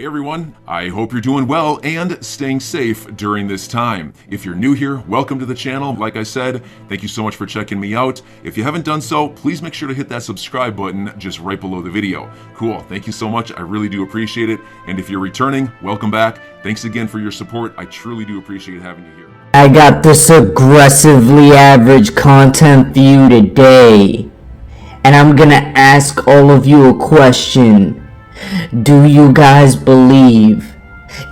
Hey everyone, I hope you're doing well and staying safe during this time. If you're new here, welcome to the channel. Like I said, thank you so much for checking me out. If you haven't done so, please make sure to hit that subscribe button just right below the video. Cool, thank you so much. I really do appreciate it. And if you're returning, welcome back. Thanks again for your support. I truly do appreciate having you here. I got this aggressively average content for you today, and I'm gonna ask all of you a question. Do you guys believe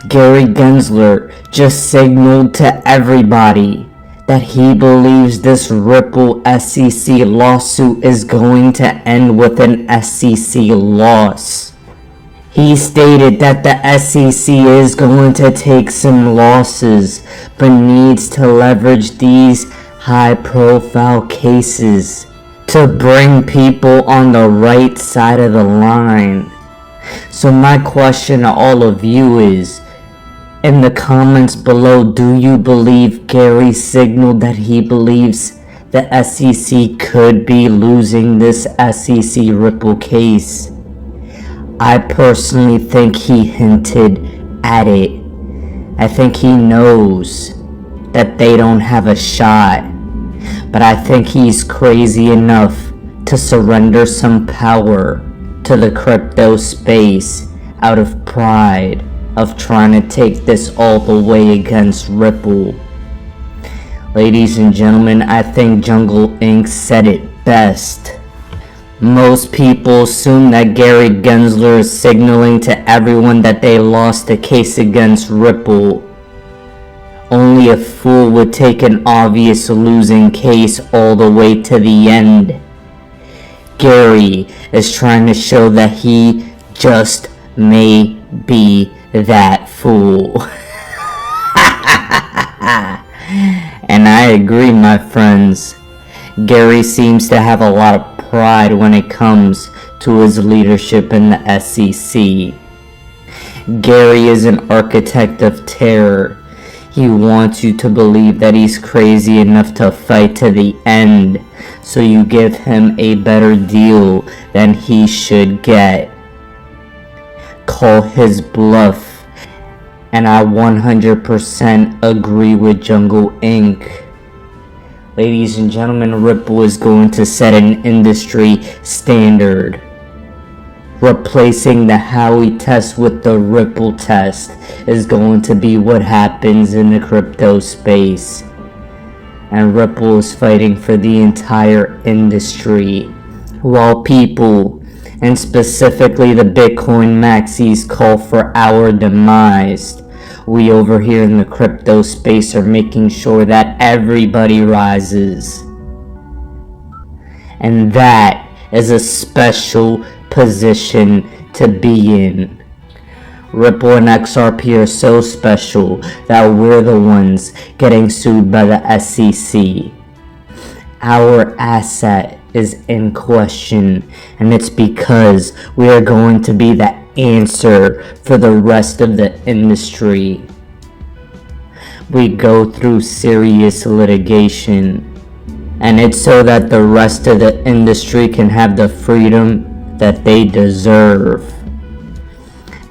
Gary Gensler just signaled to everybody that he believes this Ripple SEC lawsuit is going to end with an SEC loss? He stated that the SEC is going to take some losses, but needs to leverage these high-profile cases to bring people on the right side of the line. So my question to all of you is, in the comments below, do you believe Gary signaled that he believes the SEC could be losing this SEC Ripple case? I personally think he hinted at it. I think he knows that they don't have a shot, but I think he's crazy enough to surrender some power to the crypto space out of pride of trying to take this all the way against Ripple. Ladies and gentlemen, I think Jungle Inc. said it best. Most people assume that Gary Gensler is signaling to everyone that they lost the case against Ripple. Only a fool would take an obvious losing case all the way to the end. Gary is trying to show that he just may be that fool. And I agree, my friends. Gary seems to have a lot of pride when it comes to his leadership in the SEC. Gary is an architect of terror. He wants you to believe that he's crazy enough to fight to the end, so you give him a better deal than he should get. Call his bluff, and I 100% agree with Jungle Inc. Ladies and gentlemen, Ripple is going to set an industry standard. Replacing the Howey test with the Ripple test is going to be what happens in the crypto space. And Ripple is fighting for the entire industry, while people, and specifically the Bitcoin maxis, call for our demise. We over here in the crypto space are making sure that everybody rises. And that is a special position to be in. Ripple and XRP are so special that we're the ones getting sued by the SEC. Our asset is in question, and it's because we are going to be the answer for the rest of the industry. We go through serious litigation, and it's so that the rest of the industry can have the freedom that they deserve.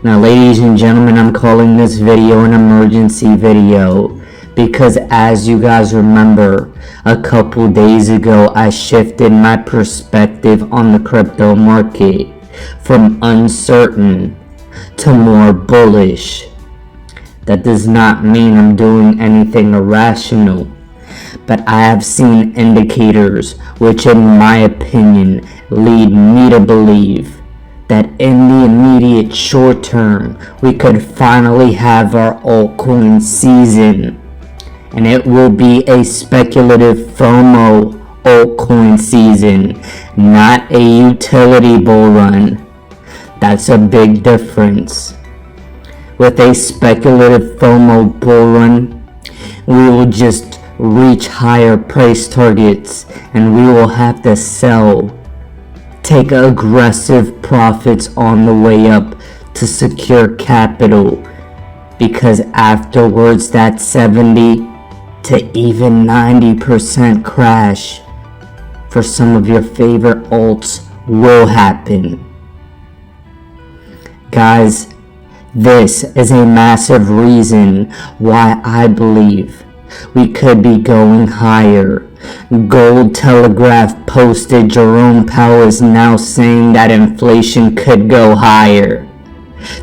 Now, ladies and gentlemen, I'm calling this video an emergency video because, as you guys remember, a couple days ago I shifted my perspective on the crypto market from uncertain to more bullish. That does not mean I'm doing anything irrational, but I have seen indicators which, in my opinion, lead me to believe that in the immediate short term we could finally have our altcoin season, and it will be a speculative FOMO altcoin season, not a utility bull run. That's a big difference. With a speculative FOMO bull run, we will just reach higher price targets and we will have to sell, take aggressive profits on the way up to secure capital, because afterwards that 70 to even 90% crash for some of your favorite alts will happen. Guys, This is a massive reason why I believe we could be going higher. Gold Telegraph posted Jerome Powell is now saying that inflation could go higher.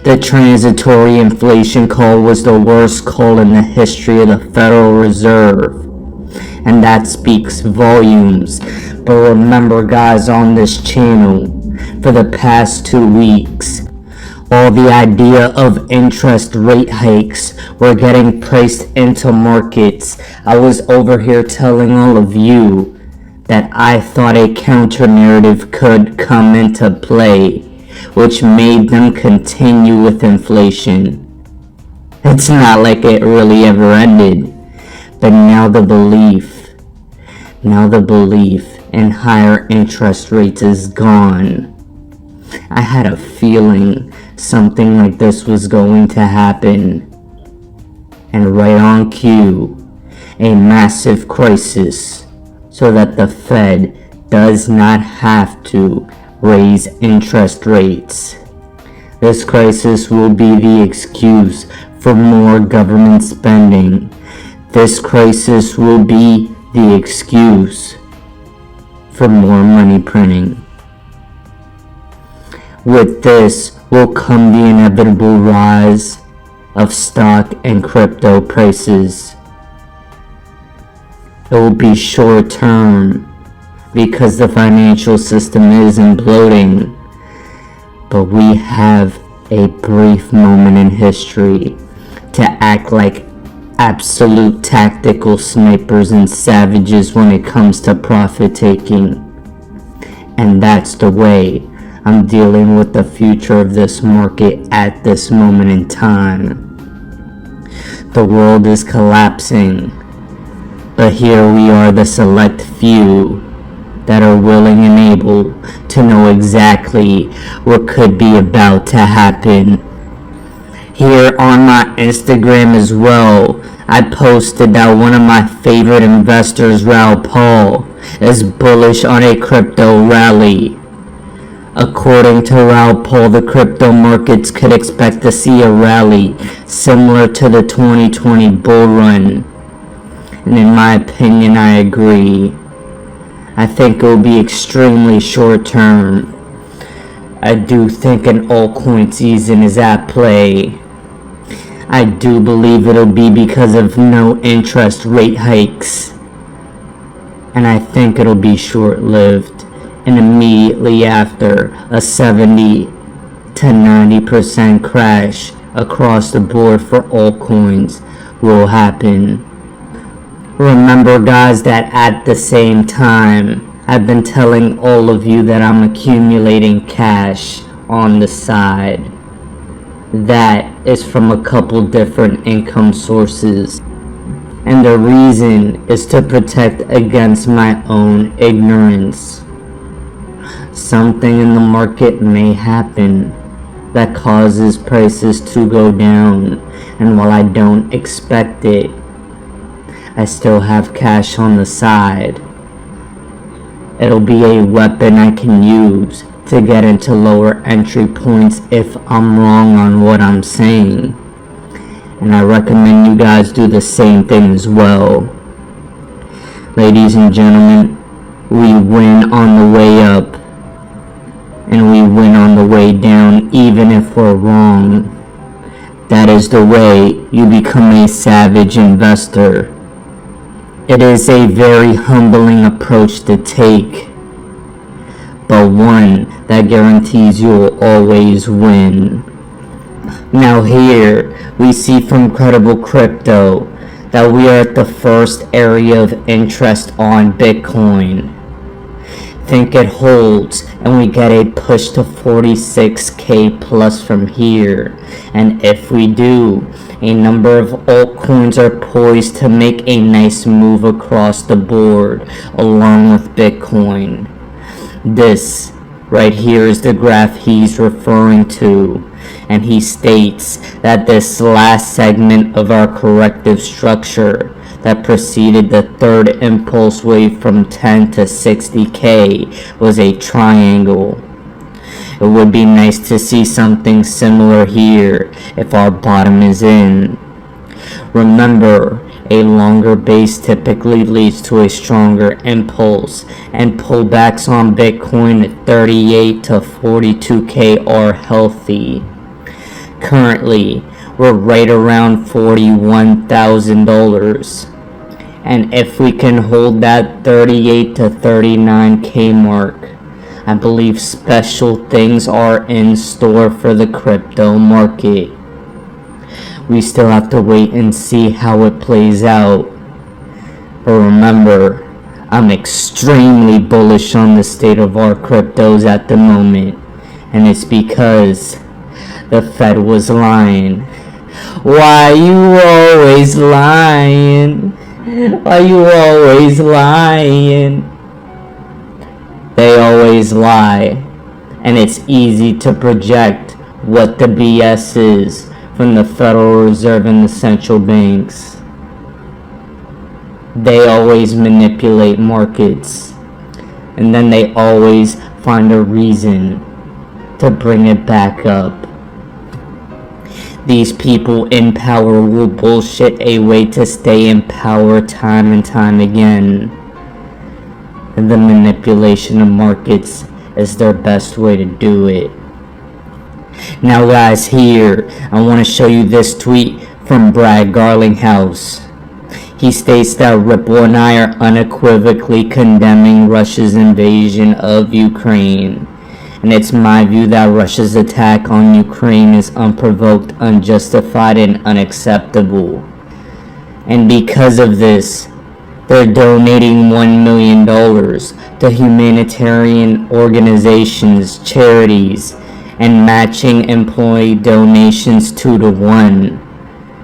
The transitory inflation call was the worst call in the history of the Federal Reserve. And that speaks volumes. But remember, guys, on this channel, for the past 2 weeks, all the idea of interest rate hikes were getting priced into markets. I was over here telling all of you that I thought a counter narrative could come into play, which made them continue with inflation. It's not like it really ever ended, but now the belief in higher interest rates is gone. I had a feeling something like this was going to happen. And right on cue, a massive crisis so that the Fed does not have to raise interest rates. This crisis will be the excuse for more government spending. This crisis will be the excuse for more money printing. With this will come the inevitable rise of stock and crypto prices. It will be short term because the financial system is imploding, but we have a brief moment in history to act like absolute tactical snipers and savages when it comes to profit taking. And that's the way I'm dealing with the future of this market at this moment in time. The world is collapsing, but here we are, the select few that are willing and able to know exactly what could be about to happen. Here on my Instagram as well, I posted that one of my favorite investors, Raoul Paul, is bullish on a crypto rally. According to Raoul Paul, the crypto markets could expect to see a rally similar to the 2020 bull run. And in my opinion, I agree. I think it will be extremely short term. I do think an altcoin season is at play. I do believe it'll be because of no interest rate hikes. And I think it'll be short-lived. And immediately after, a 70 to 90% crash across the board for altcoins will happen. Remember, guys, that at the same time, I've been telling all of you that I'm accumulating cash on the side. That is from a couple different income sources. And the reason is to protect against my own ignorance. Something in the market may happen that causes prices to go down, and while I don't expect it, I still have cash on the side. It'll be a weapon I can use to get into lower entry points if I'm wrong on what I'm saying. And I recommend you guys do the same thing as well. Ladies and gentlemen, we win on the way up, and we win on the way down even if we're wrong. That is the way you become a savage investor. It is a very humbling approach to take, but one that guarantees you will always win. Now here, we see from Credible Crypto that we are at the first area of interest on Bitcoin. Think it holds and we get a push to 46k plus from here, and if we do, a number of altcoins are poised to make a nice move across the board along with Bitcoin. This right here is the graph he's referring to, and he states that this last segment of our corrective structure that preceded the third impulse wave from 10 to 60k was a triangle. It would be nice to see something similar here if our bottom is in. Remember, a longer base typically leads to a stronger impulse, and pullbacks on Bitcoin at 38 to 42K are healthy. Currently, we're right around $41,000. And if we can hold that 38 to 39K mark, I believe special things are in store for the crypto market. We still have to wait and see how it plays out. But remember, I'm extremely bullish on the state of our cryptos at the moment. And it's because the Fed was lying. Why you always lying? Why you always lying? They always lie, and it's easy to project what the BS is from the Federal Reserve and the central banks. They always manipulate markets, and then they always find a reason to bring it back up. These people in power will bullshit a way to stay in power time and time again. And the manipulation of markets is their best way to do it. Now guys, here, I want to show you this tweet from Brad Garlinghouse. He states that Ripple and I are unequivocally condemning Russia's invasion of Ukraine. And it's my view that Russia's attack on Ukraine is unprovoked, unjustified, and unacceptable. And because of this, they're donating $1 million to humanitarian organizations, charities, and matching employee donations 2-to-1,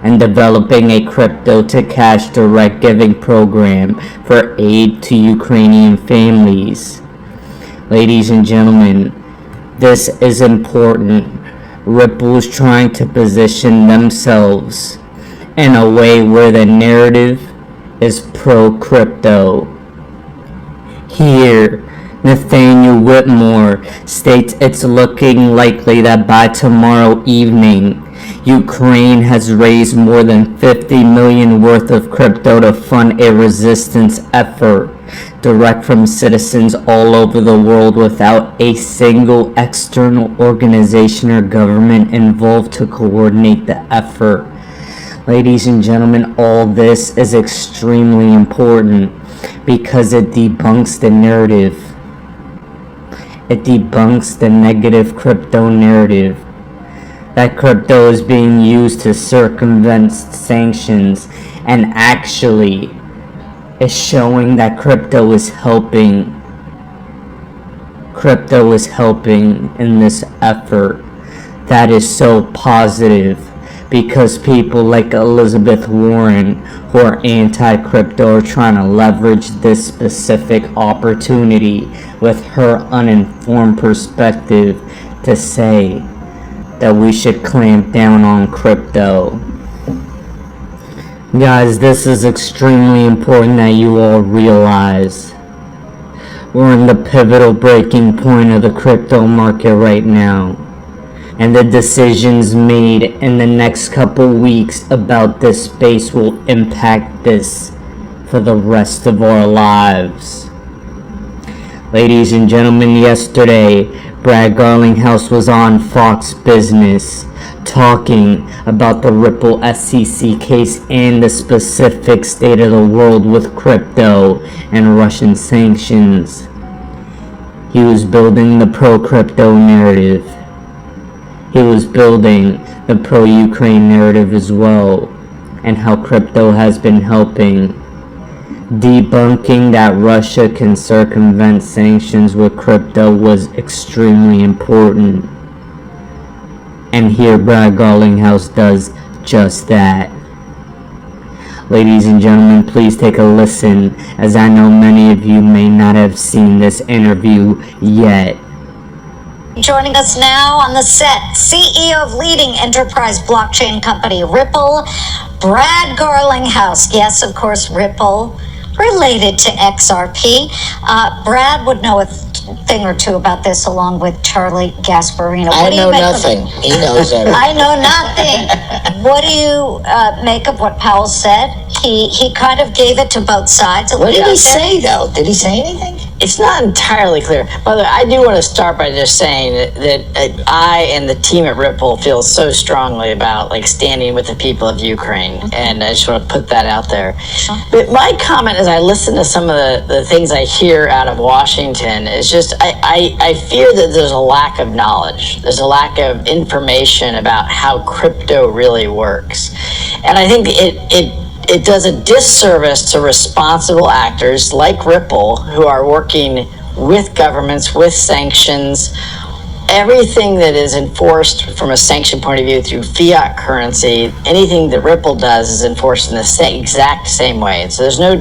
and developing a crypto-to-cash direct giving program for aid to Ukrainian families. Ladies and gentlemen, this is important. Ripple is trying to position themselves in a way where the narrative is pro-crypto. Here, Nathaniel Whitmore states it's looking likely that by tomorrow evening, Ukraine has raised more than $50 million worth of crypto to fund a resistance effort direct from citizens all over the world without a single external organization or government involved to coordinate the effort. Ladies and gentlemen, all this is extremely important because it debunks the narrative. It debunks the negative crypto narrative that crypto is being used to circumvent sanctions, and actually is showing that crypto is helping. Crypto is helping in this effort. That is so positive, because people like Elizabeth Warren, who are anti-crypto, are trying to leverage this specific opportunity with her uninformed perspective to say that we should clamp down on crypto. Guys, this is extremely important that you all realize. We're in the pivotal breaking point of the crypto market right now. And the decisions made in the next couple weeks about this space will impact this for the rest of our lives. Ladies and gentlemen, yesterday, Brad Garlinghouse was on Fox Business talking about the Ripple SEC case and the specific state of the world with crypto and Russian sanctions. He was building the pro-crypto narrative. He was building the pro-Ukraine narrative as well, and how crypto has been helping. Debunking that Russia can circumvent sanctions with crypto was extremely important. And here Brad Garlinghouse does just that. Ladies and gentlemen, please take a listen, as I know many of you may not have seen this interview yet. Joining us now on the set, CEO of leading enterprise blockchain company Ripple, Brad Garlinghouse. Yes, of course, Ripple, related to XRP. Brad would know thing or two about this along with Charlie Gasparino. I know nothing. He knows everything. I know nothing. What do you make of what Powell said? He kind of gave it to both sides. What did he say, though? Did he say anything? It's not entirely clear. By the way, I do want to start by just saying that I and the team at Ripple feel so strongly about like standing with the people of Ukraine, and I just want to put that out there. But my comment as I listen to some of the things I hear out of Washington is just I fear that there's a lack of knowledge. There's a lack of information about how crypto really works, and I think it does a disservice to responsible actors like Ripple who are working with governments, with sanctions. Everything that is enforced from a sanction point of view through fiat currency, anything that Ripple does is enforced in the exact same way. So there's no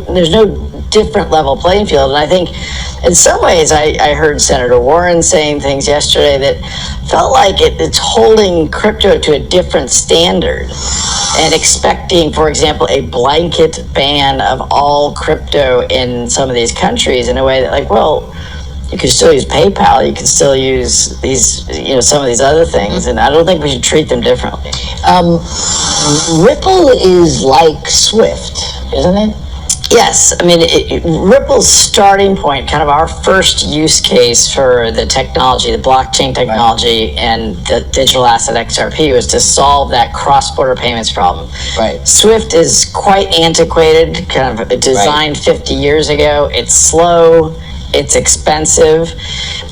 different level playing field. And I think in some ways I heard Senator Warren saying things yesterday that felt like it's holding crypto to a different standard and expecting, for example, a blanket ban of all crypto in some of these countries in a way that, like, well, you can still use PayPal, you can still use these, some of these other things, and I don't think we should treat them differently. Ripple is like Swift, isn't it? Yes, I mean, Ripple's starting point, kind of our first use case for the technology, the blockchain technology, and the digital asset XRP was to solve that cross-border payments problem. Right. Swift is quite antiquated, kind of designed 50 years ago. It's slow, it's expensive,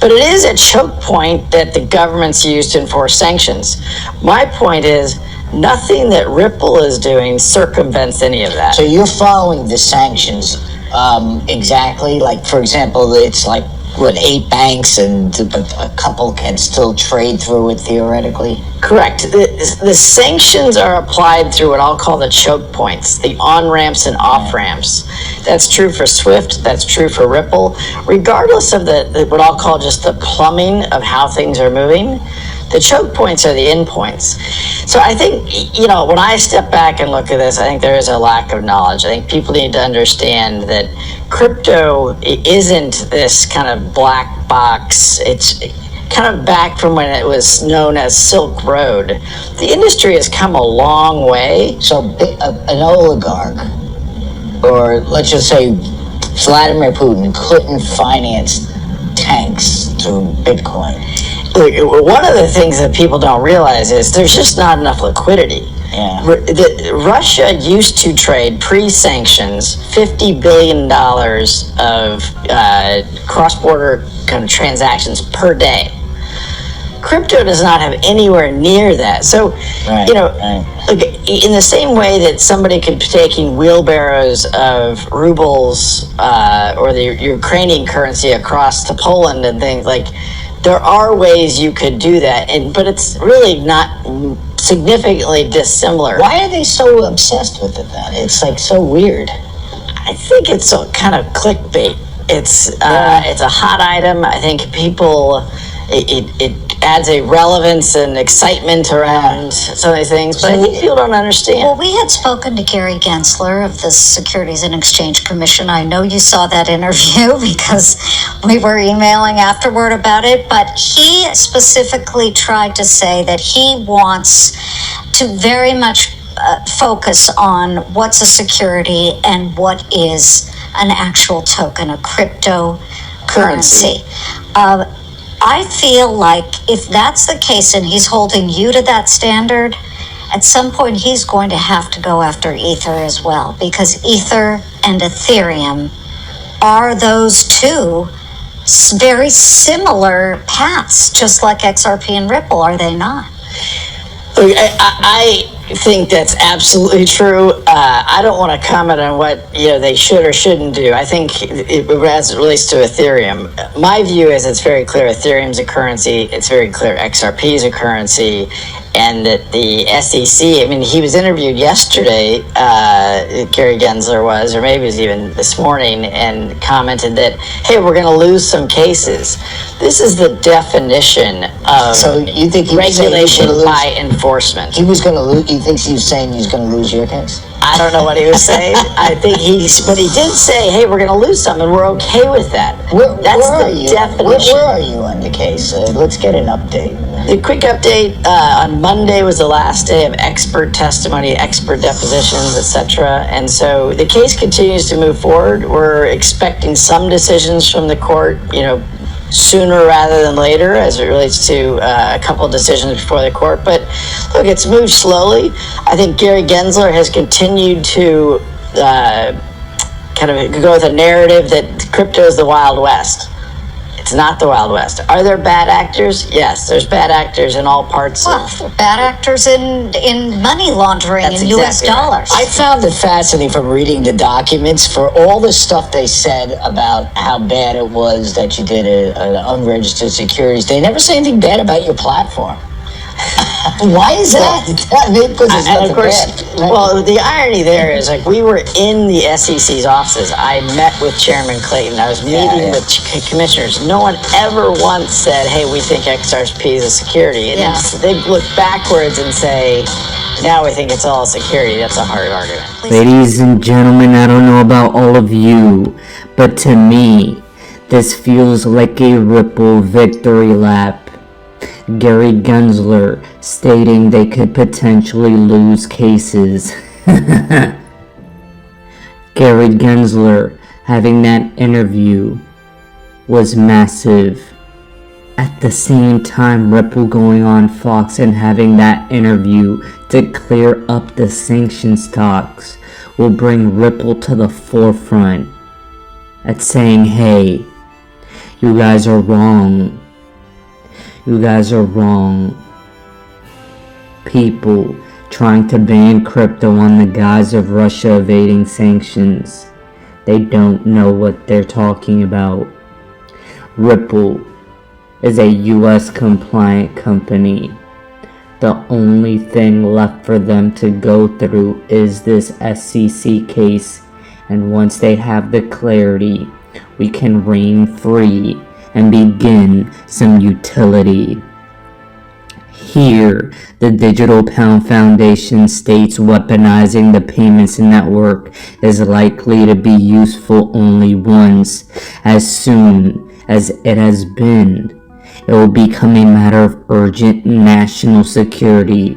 but it is a choke point that the governments use to enforce sanctions. My point is, nothing that Ripple is doing circumvents any of that. So you're following the sanctions exactly? Like, for example, it's like, 8 banks and a couple can still trade through it theoretically? Correct. The sanctions are applied through what I'll call the choke points, the on-ramps and off-ramps. That's true for Swift, that's true for Ripple. Regardless of what I'll call just the plumbing of how things are moving, the choke points are the endpoints. So I think, when I step back and look at this, I think there is a lack of knowledge. I think people need to understand that crypto isn't this kind of black box. It's kind of back from when it was known as Silk Road. The industry has come a long way. So an oligarch, or let's just say Vladimir Putin, couldn't finance tanks through Bitcoin. One of the things that people don't realize is there's just not enough liquidity. Yeah. Russia used to trade pre-sanctions $50 billion of cross-border kind of transactions per day. Crypto does not have anywhere near that. So, in the same way that somebody could be taking wheelbarrows of rubles or the Ukrainian currency across to Poland and things, like, there are ways you could do that, but it's really not significantly dissimilar. Why are they so obsessed with it then? It's like so weird. I think it's a kind of clickbait. It's a hot item. I think people, it adds a relevance and excitement around some of these things, but I think people don't understand. Well, we had spoken to Gary Gensler of the Securities and Exchange Commission. I know you saw that interview because we were emailing afterward about it, but he specifically tried to say that he wants to very much focus on what's a security and what is an actual token, a cryptocurrency. I feel like if that's the case and he's holding you to that standard, at some point he's going to have to go after Ether as well, because Ether and Ethereum are those two very similar paths, just like XRP and Ripple, are they not? I think that's absolutely true. I don't want to comment on what they should or shouldn't do. I think as it relates to Ethereum, my view is it's very clear Ethereum's a currency. It's very clear XRP is a currency, and that the SEC. I mean, he was interviewed yesterday. Gary Gensler was, or maybe it was even this morning, and commented that, hey, we're going to lose some cases. This is the definition of you think regulation by enforcement. He was going to lose. You think he was saying he's going to lose your case? I don't know what he was saying. I think but he did say, hey, we're going to lose some, and we're okay with that. That's the definition. Where are you on the case? Let's get an update. The quick update, on Monday was the last day of expert testimony, expert depositions, etc. And so the case continues to move forward. We're expecting some decisions from the court, sooner rather than later as it relates to a couple of decisions before the court. But look, it's moved slowly. I think Gary Gensler has continued to kind of go with a narrative that crypto is the Wild West. It's not the Wild West. Are there bad actors? Yes, there's bad actors in all parts of... Bad actors in money laundering in U.S. dollars. I found it fascinating from reading the documents for all the stuff they said about how bad it was that you did an unregistered securities. They never say anything bad about your platform. Why is that? Because it's and of course, bad. well, the irony there is, we were in the SEC's offices. I met with Chairman Clayton. I was meeting with commissioners. No one ever once said, hey, we think XRP is a security. And they look backwards and say, now we think it's all a security. That's a hard argument. Ladies and gentlemen, I don't know about all of you, but to me, this feels like a Ripple victory lap. Gary Gensler stating they could potentially lose cases. Gary Gensler having that interview was massive. At the same time, Ripple going on Fox and having that interview to clear up the sanctions talks will bring Ripple to the forefront at saying, hey, you guys are wrong. You guys are wrong. People trying to ban crypto on the guise of Russia evading sanctions. They don't know what they're talking about. Ripple is a US compliant company. The only thing left for them to go through is this SEC case, and once they have the clarity, we can reign free and begin some utility. Here, the Digital Pound Foundation states weaponizing the payments network is likely to be useful only once. As soon as it has been, it will become a matter of urgent national security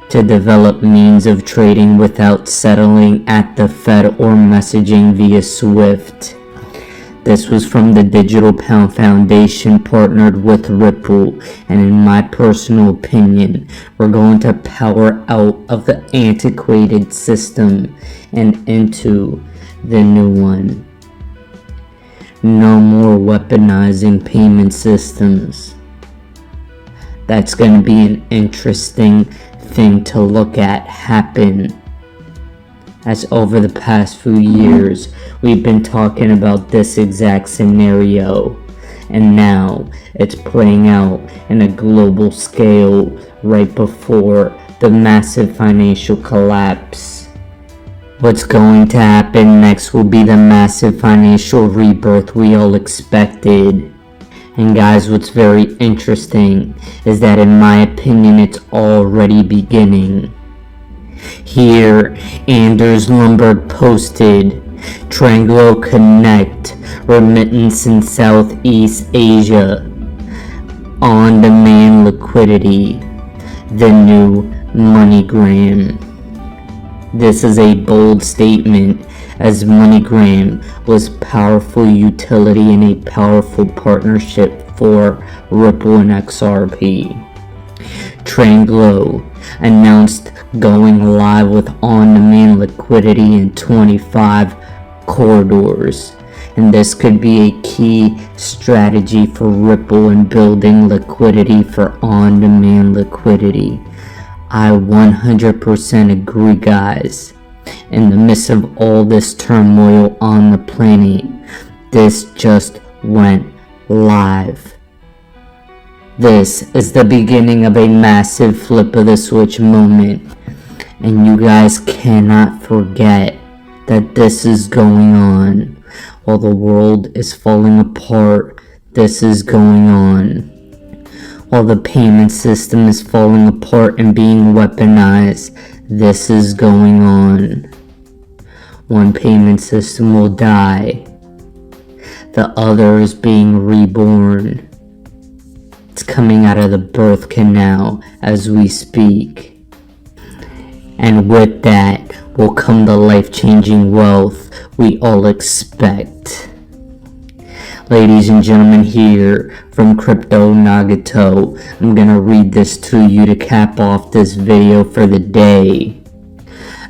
to develop means of trading without settling at the Fed or messaging via SWIFT. This was from the Digital Pound Foundation partnered with Ripple, and in my personal opinion, we're going to power out of the antiquated system and into the new one. No more weaponizing payment systems. That's going to be an interesting thing to look at happen. As over the past few years, we've been talking about this exact scenario, and now it's playing out in a global scale right before the massive financial collapse. What's going to happen next will be the massive financial rebirth we all expected. And guys, what's very interesting is that in my opinion, it's already beginning. Here, Anders Lundberg posted, Tranglo Connect, remittance in Southeast Asia, on-demand liquidity, the new MoneyGram. This is a bold statement, as MoneyGram was powerful utility and a powerful partnership for Ripple and XRP. Tranglo announced going live with on-demand liquidity in 25 corridors, and this could be a key strategy for Ripple in building liquidity for on-demand liquidity. I 100% agree, guys. In the midst of all this turmoil on the planet, this just went live. This is the beginning of a massive flip of the switch moment, and you guys cannot forget that this is going on. While the world is falling apart, this is going on. While the payment system is falling apart and being weaponized, this is going on. One payment system will die. The other is being reborn. It's coming out of the birth canal as we speak. And with that will come the life-changing wealth we all expect. Ladies and gentlemen, here from Crypto Nagato, I'm gonna read this to you to cap off this video for the day.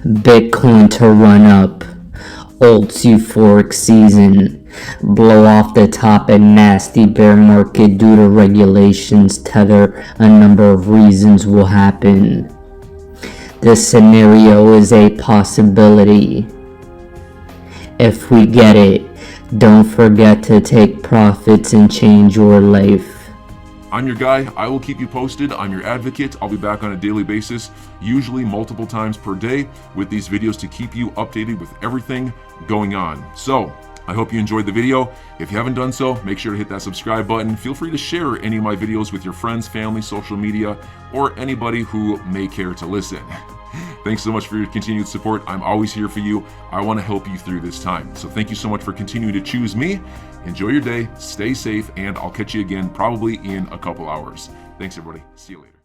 Bitcoin to run up. Alts euphoric season. Blow off the top and nasty bear market due to regulations. Tether, a number of reasons will happen. This scenario is a possibility. If we get it, don't forget to take profits and change your life. I'm your guy. I will keep you posted. I'm your advocate. I'll be back on a daily basis, usually multiple times per day, with these videos to keep you updated with everything going on. So, I hope you enjoyed the video. If you haven't done so, make sure to hit that subscribe button. Feel free to share any of my videos with your friends, family, social media, or anybody who may care to listen. Thanks so much for your continued support. I'm always here for you. I want to help you through this time. So thank you so much for continuing to choose me. Enjoy your day, stay safe, and I'll catch you again probably in a couple hours. Thanks, everybody. See you later.